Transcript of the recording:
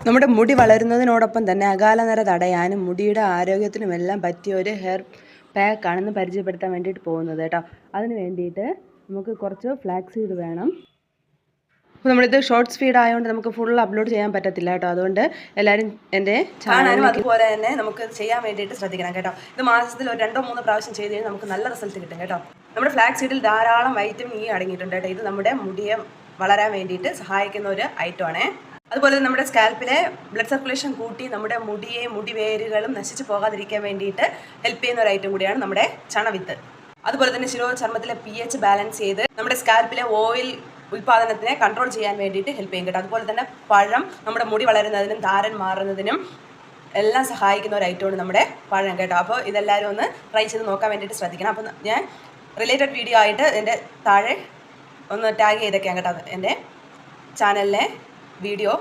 നമ്മുടെ മുടി വളരുന്നതിനോടൊപ്പം തന്നെ അകാലനര തടയാനും മുടിയുടെ ആരോഗ്യത്തിനുമെല്ലാം പറ്റിയ ഒരു ഹെയർ പാക്കാണെന്ന് പരിചയപ്പെടുത്താൻ വേണ്ടിയിട്ട് പോകുന്നത് കേട്ടോ. അതിന് വേണ്ടിയിട്ട് നമുക്ക് കുറച്ച് ഫ്ലാക്സ് സീഡ് വേണം. അപ്പോൾ നമ്മളിത് ഷോർട്ട്സ് ഫീഡ് ആയതുകൊണ്ട് നമുക്ക് ഫുൾ അപ്ലോഡ് ചെയ്യാൻ പറ്റത്തില്ല കേട്ടോ. അതുകൊണ്ട് എല്ലാവരും എൻ്റെ ചാനലും അതുപോലെ തന്നെ നമുക്ക് ചെയ്യാൻ വേണ്ടിയിട്ട് ശ്രദ്ധിക്കണം കേട്ടോ. ഇത് മാസത്തിൽ ഒരു 2-3 പ്രാവശ്യം ചെയ്ത് കഴിഞ്ഞാൽ നമുക്ക് നല്ല റിസൾട്ട് കിട്ടും കേട്ടോ. നമ്മുടെ ഫ്ലാക്സ് സീഡിൽ ധാരാളം വൈറ്റമിൻ ഇ അടങ്ങിയിട്ടുണ്ട് കേട്ടോ. ഇത് നമ്മുടെ മുടിയെ വളരാൻ വേണ്ടിയിട്ട് സഹായിക്കുന്ന ഒരു ഐറ്റമാണേ. അതുപോലെ നമ്മുടെ സ്കാൽപ്പിലെ ബ്ലഡ് സർക്കുലേഷൻ കൂട്ടി നമ്മുടെ മുടിവേരുകളും നശിച്ചു പോകാതിരിക്കാൻ വേണ്ടിയിട്ട് ഹെൽപ്പ് ചെയ്യുന്ന ഒരു ഐറ്റം കൂടിയാണ് നമ്മുടെ ചണവിത്ത്. അതുപോലെ തന്നെ ശിരോചർമ്മത്തിലെ pH ബാലൻസ് ചെയ്ത് നമ്മുടെ സ്കാൽപ്പിലെ ഓയിൽ ഉൽപ്പാദനത്തിനെ കൺട്രോൾ ചെയ്യാൻ വേണ്ടിയിട്ട് ഹെൽപ്പ് ചെയ്യും കേട്ടോ. അതുപോലെ തന്നെ പഴം നമ്മുടെ മുടി വളരുന്നതിനും താരൻ മാറുന്നതിനും എല്ലാം സഹായിക്കുന്ന ഒരു ഐറ്റമാണ് നമ്മുടെ പഴം കേട്ടോ. അപ്പോൾ ഇതെല്ലാവരും ഒന്ന് ട്രൈ ചെയ്ത് നോക്കാൻ വേണ്ടിയിട്ട് ശ്രദ്ധിക്കണം. അപ്പോൾ ഞാൻ റിലേറ്റഡ് വീഡിയോ ആയിട്ട് എൻ്റെ താഴെ ഒന്ന് ടാഗ് ചെയ്തൊക്കെയാണ് കേട്ടോ എൻ്റെ ചാനലിലെ വീഡിയോ